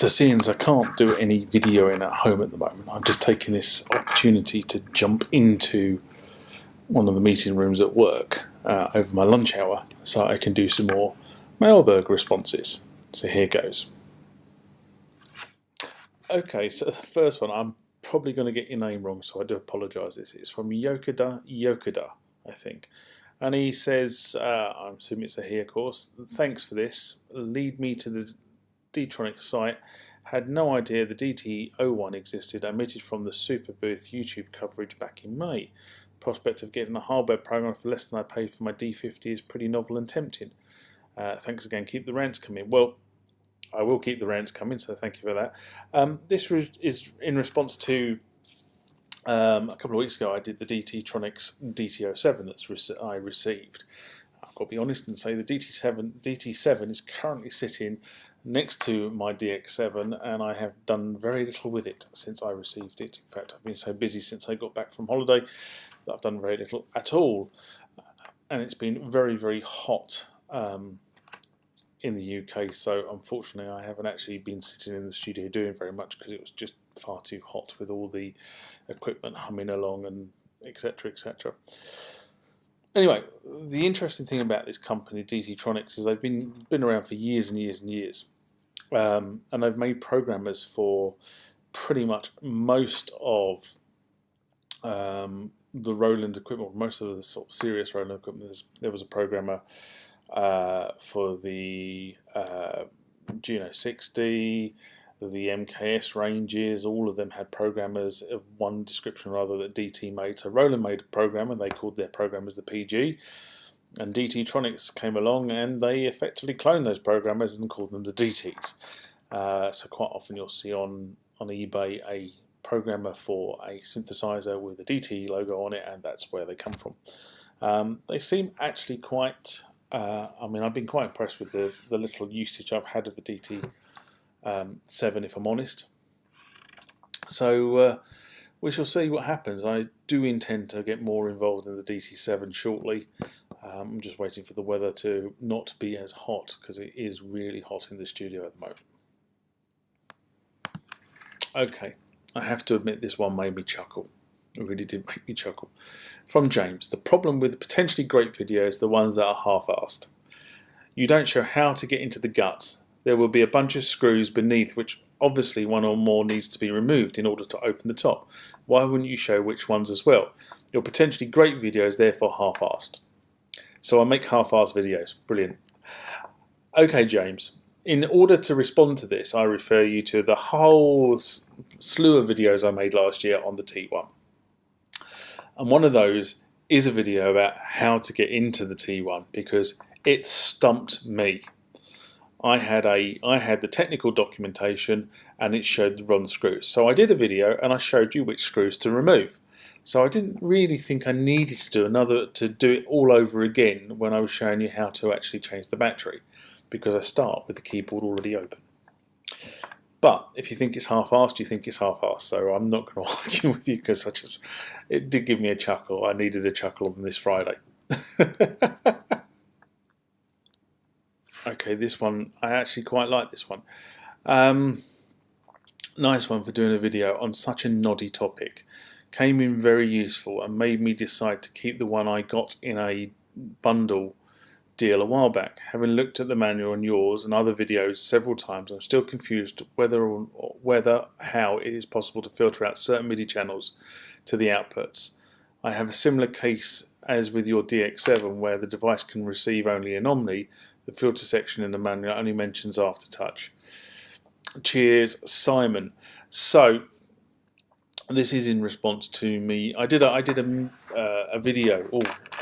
So seeing as I can't do any videoing at home at the moment, I'm just taking this opportunity to jump into one of the meeting rooms at work over my lunch hour so I can do some more mailbag responses. So here goes. Okay, so the first one, I'm probably going to get your name wrong, so I do apologise. It's from Yokada, I think. And he says, I'm assuming it's a he, of course, thanks for this. Lead me to the Dtronics site. Had no idea the DT01 existed. Omitted from the Super Booth YouTube coverage back in May. Prospect of getting a hardware program for less than I paid for my D50 is pretty novel and tempting. Thanks again. Keep the rants coming. Well, I will keep the rants coming, so thank you for that. This is in response to a couple of weeks ago I did the Dtronics DT7 that I received. I've got to be honest and say the DT7 is currently sitting next to my DX7, and I have done very little with it since I received it. In fact, I've been so busy since I got back from holiday that I've done very little at all, and it's been very, very hot in the UK, so unfortunately I haven't actually been sitting in the studio doing very much because it was just far too hot with all the equipment humming along and etc, etc. Anyway, the interesting thing about this company, Dtronics, is they've been around for years and years and years, and they've made programmers for pretty much most of the Roland equipment, most of the sort of serious Roland equipment. There was a programmer for the Juno 60, the MKS ranges. All of them had programmers of one description or other that DT made. So Roland made a programmer, they called their programmers the PG, and Dtronics came along and they effectively cloned those programmers and called them the DTs. So quite often you'll see on eBay a programmer for a synthesizer with a DT logo on it, and that's where they come from. They seem actually quite I mean, I've been quite impressed with the little usage I've had of the DT7, if I'm honest. So we shall see what happens. I do intend to get more involved in the DT7 shortly. I'm just waiting for the weather to not be as hot, because it is really hot in the studio at the moment. Okay, I have to admit this one made me chuckle. It really did make me chuckle. From James, the problem with potentially great videos, the ones that are half-arsed. You don't show how to get into the guts. There will be a bunch of screws beneath which obviously one or more needs to be removed in order to open the top. Why wouldn't you show which ones as well? Your potentially great video is therefore half-arsed. So I make half-arsed videos. Brilliant. Okay, James. In order to respond to this, I refer you to the whole slew of videos I made last year on the T1. And one of those is a video about how to get into the T1, because it stumped me. I had the technical documentation and it showed the wrong screws. So I did a video and I showed you which screws to remove. So I didn't really think I needed to do it all over again when I was showing you how to actually change the battery, because I start with the keyboard already open. But if you think it's half-arsed, you think it's half-arsed. So I'm not going to argue with you, because it did give me a chuckle. I needed a chuckle on this Friday. Okay, this one, I actually quite like this one. Nice one for doing a video on such a noddy topic. Came in very useful and made me decide to keep the one I got in a bundle deal a while back. Having looked at the manual and yours and other videos several times, I'm still confused how it is possible to filter out certain MIDI channels to the outputs. I have a similar case as with your DX7, where the device can receive only an omni. The filter section in the manual only mentions aftertouch. Cheers, Simon. So this is in response to me. I did a video,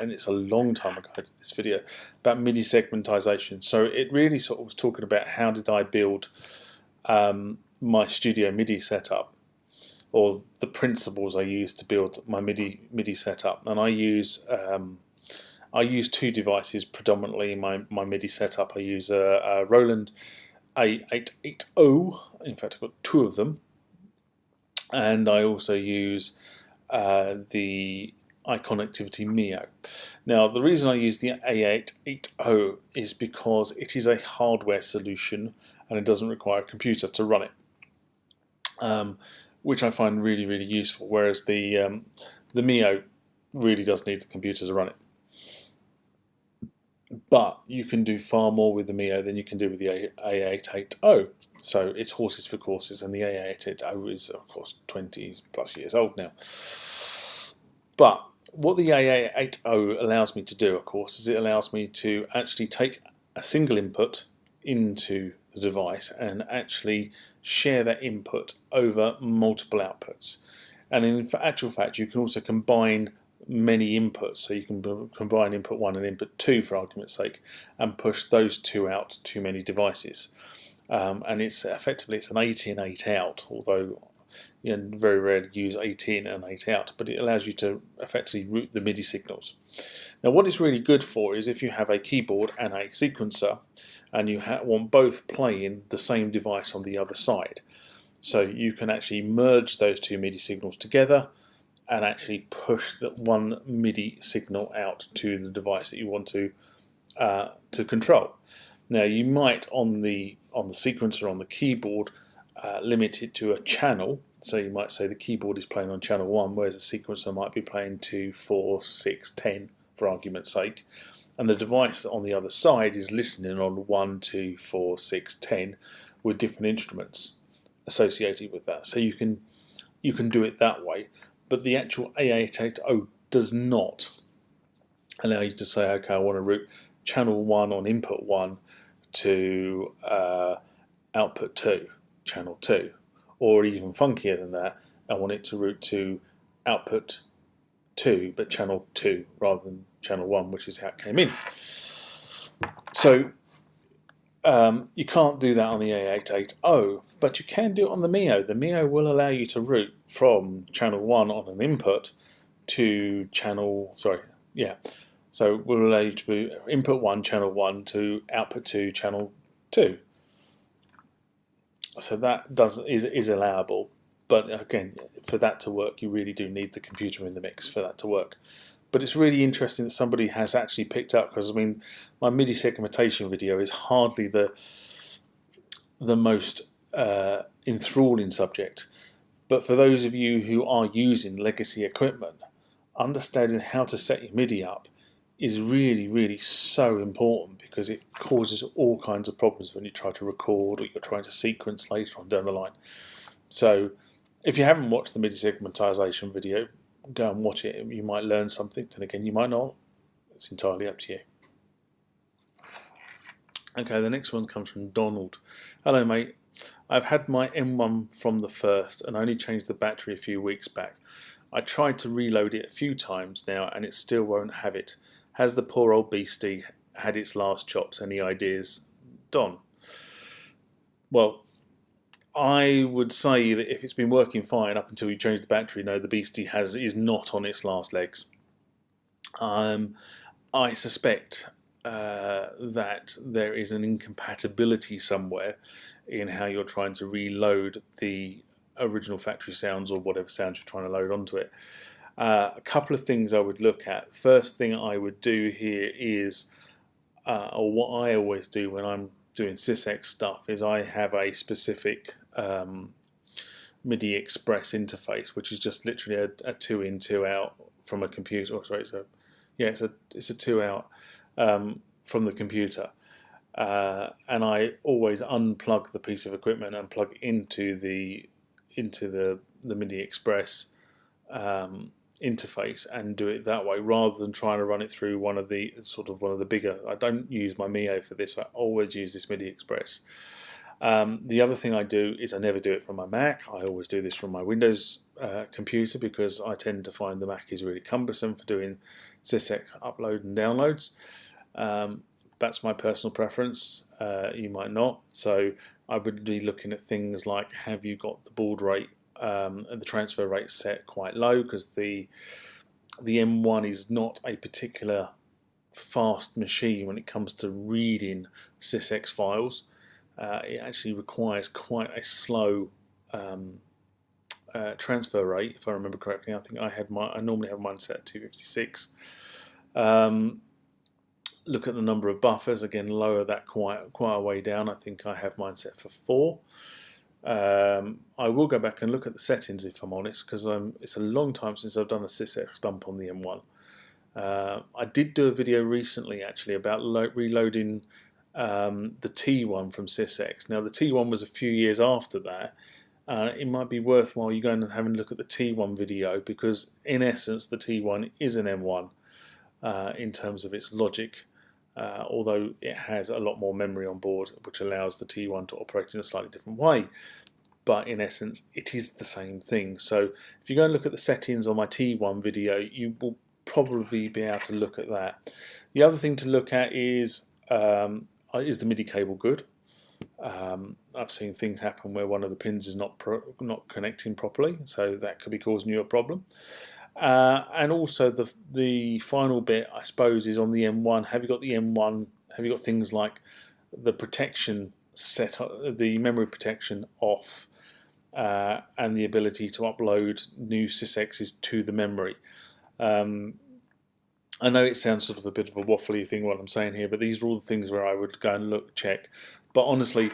and it's a long time ago I did this video, about MIDI segmentization. So it really sort of was talking about how did I build my studio MIDI setup, or the principles I use to build my MIDI setup. And I use two devices predominantly in my MIDI setup. I use a Roland A-880. In fact, I've got two of them. And I also use the iConnectivity Mio. Now, the reason I use the A880 is because it is a hardware solution and it doesn't require a computer to run it, which I find really, really useful. Whereas the Mio really does need the computer to run it. But you can do far more with the Mio than you can do with the A880. So it's horses for courses, and the A880 is, of course, 20 plus years old now. But what the A880 allows me to do, of course, is it allows me to actually take a single input into the device and actually share that input over multiple outputs. And in actual fact, you can also combine many inputs, so you can combine input 1 and input 2 for argument's sake, and push those two out to many devices. And it's effectively an 8 in, 8 out, although very rarely use 8 in and 8 out, but it allows you to effectively route the MIDI signals. Now, what it's really good for is if you have a keyboard and a sequencer, and you want both playing the same device on the other side. So you can actually merge those two MIDI signals together and actually push that one MIDI signal out to the device that you want to control. Now, you might on the sequencer on the keyboard limit it to a channel. So you might say the keyboard is playing on channel 1, whereas the sequencer might be playing 2, 4, 6, 10 for argument's sake. And the device on the other side is listening on 1, 2, 4, 6, 10 with different instruments associated with that. So you can do it that way. But the actual A880 does not allow you to say, okay, I want to route channel 1 on input 1 to output 2, channel 2. Or even funkier than that, I want it to route to output 2, but channel 2 rather than channel 1, which is how it came in. So you can't do that on the A880, but you can do it on the Mio. The Mio will allow you to route from channel 1 on an input to channel, So it will allow you to input 1, channel 1 to output 2, channel 2. So that is allowable, but again, for that to work, you really do need the computer in the mix for that to work. But it's really interesting that somebody has actually picked up, because I mean, my MIDI segmentation video is hardly the most enthralling subject. But for those of you who are using legacy equipment, understanding how to set your MIDI up is really, really so important, because it causes all kinds of problems when you try to record or you're trying to sequence later on down the line. So if you haven't watched the MIDI segmentation video, go and watch it. You might learn something, and again, you might not. It's entirely up to you. Okay, the next one comes from Donald. Hello, mate. I've had my M1 from the first and only changed the battery a few weeks back. I tried to reload it a few times now and it still won't have it. Has the poor old beastie had its last chops? Any ideas? Don. Well, I would say that if it's been working fine up until you change the battery, no, the beastie is not on its last legs. I suspect that there is an incompatibility somewhere in how you're trying to reload the original factory sounds or whatever sounds you're trying to load onto it. A couple of things I would look at. First thing I would do here is, or what I always do when I'm doing SysX stuff, is I have a specific MIDI Express interface, which is just literally a 2 in, 2 out from a computer. Oh, sorry, it's a 2 out from the computer, and I always unplug the piece of equipment and plug it into the MIDI Express interface and do it that way, rather than trying to run it through one of the bigger. I don't use my Mio for this. I always use this MIDI Express. The other thing I do is I never do it from my Mac. I always do this from my Windows computer, because I tend to find the Mac is really cumbersome for doing SysX upload and downloads. That's my personal preference. You might not. So I would be looking at things like, have you got the baud rate and the transfer rate set quite low, because the M1 is not a particular fast machine when it comes to reading SysX files. It actually requires quite a slow transfer rate, if I remember correctly. I think I normally have mine set at 256. Look at the number of buffers, again lower that quite a way down. I think I have mine set for 4. I will go back and look at the settings if I'm honest, because it's a long time since I've done a sysx dump on the M1. I did do a video recently actually about reloading the T1 from sysx. Now the T1 was a few years after that. It might be worthwhile you going and having a look at the T1 video, because in essence the T1 is an M1 in terms of its logic, although it has a lot more memory on board, which allows the T1 to operate in a slightly different way. But in essence it is the same thing. So if you go and look at the settings on my T1 video, you will probably be able to look at that. The other thing to look at is the MIDI cable good? I've seen things happen where one of the pins is not connecting properly, so that could be causing you a problem. And also the final bit, I suppose, is on the M1. Have you got the M1? Have you got things like the protection set, the memory protection off, and the ability to upload new sysx's to the memory? I know it sounds sort of a bit of a waffly thing what I'm saying here, but these are all the things where I would go and check. But honestly,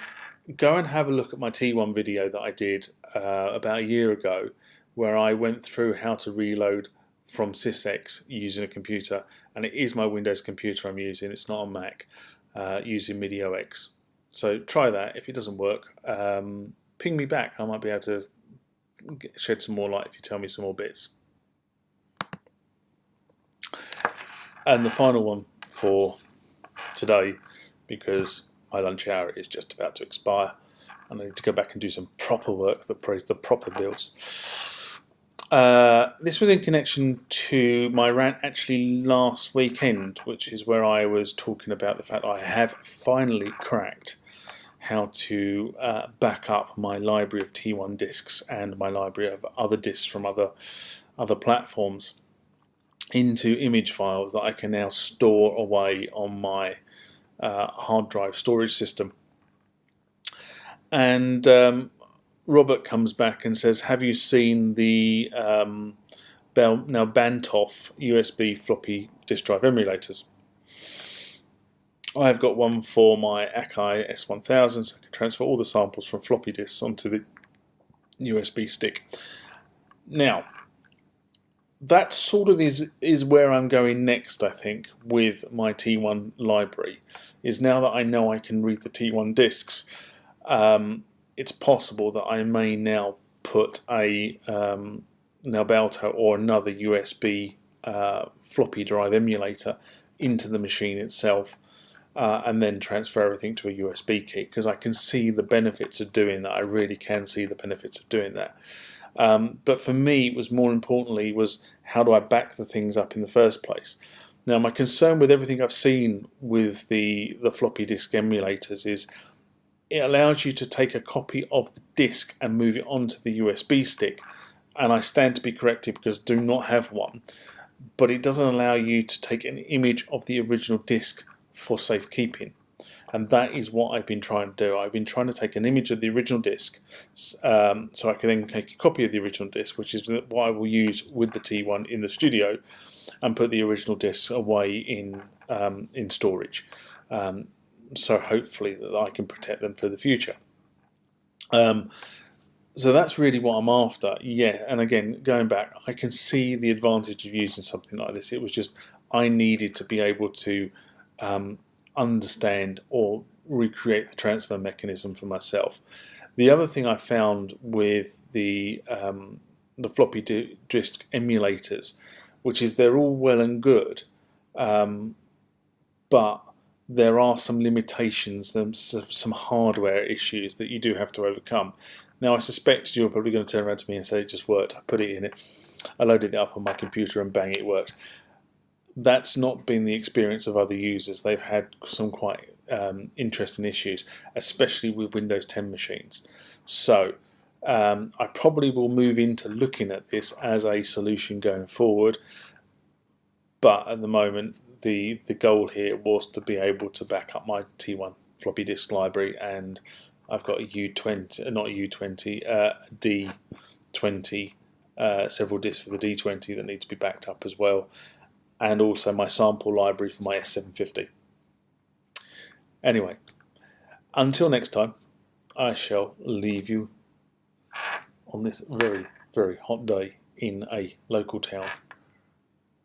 go and have a look at my T1 video that I did about a year ago, where I went through how to reload from sysx using a computer, and it is my Windows computer I'm using, it's not a Mac, using MIDI-OX. So try that. If it doesn't work, ping me back. I might be able to shed some more light if you tell me some more bits. And the final one for today, because my lunch hour is just about to expire, I need to go back and do some proper work that pays the proper bills. This was in connection to my rant actually last weekend, which is where I was talking about the fact that I have finally cracked how to back up my library of T1 discs and my library of other discs from other platforms into image files that I can now store away on my hard drive storage system. And Robert comes back and says, have you seen the now banned off USB floppy disk drive emulators? I've got one for my Akai S1000, so I can transfer all the samples from floppy disks onto the USB stick. Now, that sort of is where I'm going next, I think, with my T1 library, is now that I know I can read the T1 discs, it's possible that I may now put a Nalbalto or another USB floppy drive emulator into the machine itself, and then transfer everything to a USB key, because I can see the benefits of doing that. I really can see the benefits of doing that. But for me, it was more importantly was how do I back the things up in the first place. Now, my concern with everything I've seen with the floppy disk emulators is it allows you to take a copy of the disk and move it onto the USB stick, and I stand to be corrected because I do not have one, but it doesn't allow you to take an image of the original disk for safekeeping. And that is what I've been trying to do. I've been trying to take an image of the original disk, so I can then take a copy of the original disk, which is what I will use with the T1 in the studio, and put the original disks away in storage. So hopefully that I can protect them for the future. So that's really what I'm after. Yeah, and again, going back, I can see the advantage of using something like this. It was just I needed to be able to understand or recreate the transfer mechanism for myself. The other thing I found with the floppy disk emulators, which is they're all well and good, but there are some limitations, some hardware issues that you do have to overcome. Now, I suspect you're probably going to turn around to me and say it just worked. I put it in it, I loaded it up on my computer, and bang, it worked. That's not been the experience of other users. They've had some quite interesting issues, especially with Windows 10 machines. So I probably will move into looking at this as a solution going forward. But at the moment, the goal here was to be able to back up my T1 floppy disk library, and I've got a U20, not a U20, D20, several discs for the D20 that need to be backed up as well, and also my sample library for my S750. Anyway, until next time, I shall leave you on this very, very hot day in a local town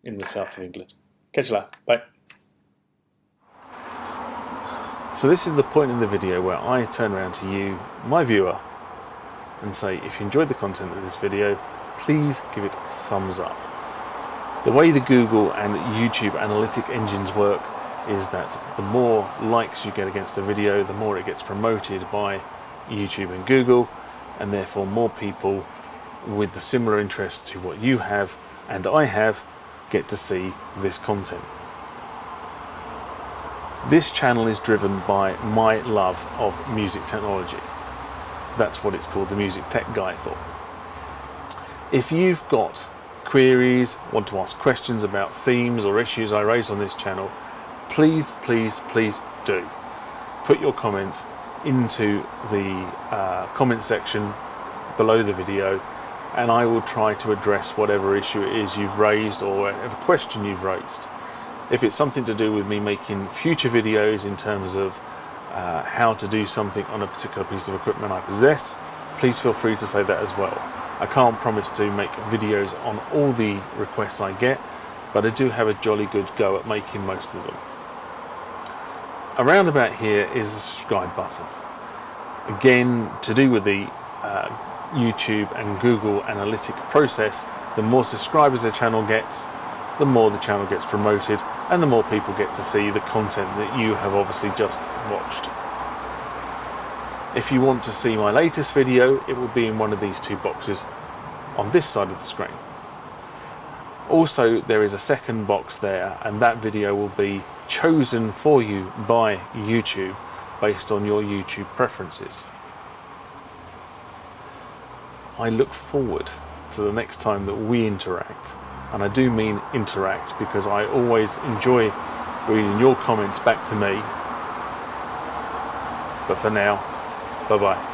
in the south of England. Catch you later. Bye. So this is the point in the video where I turn around to you, my viewer, and say, if you enjoyed the content of this video, please give it a thumbs up. The way the Google and YouTube analytic engines work is that the more likes you get against a video, the more it gets promoted by YouTube and Google, and therefore more people with the similar interests to what you have and I have get to see this content. This channel is driven by my love of music technology. That's what it's called, the Music Tech Guy thought. If you've got queries, want to ask questions about themes or issues I raise on this channel, please, please, please do. Put your comments into the comment section below the video, and I will try to address whatever issue it is you've raised or whatever question you've raised. If it's something to do with me making future videos in terms of how to do something on a particular piece of equipment I possess, please feel free to say that as well. I can't promise to make videos on all the requests I get, but I do have a jolly good go at making most of them. Around about here is the subscribe button. Again, to do with the YouTube and Google analytic process, the more subscribers the channel gets, the more the channel gets promoted, and the more people get to see the content that you have obviously just watched. If you want to see my latest video, it will be in one of these two boxes on this side of the screen. Also, there is a second box there, and that video will be chosen for you by YouTube based on your YouTube preferences. I look forward to the next time that we interact, and I do mean interact because I always enjoy reading your comments back to me. But for now, bye-bye.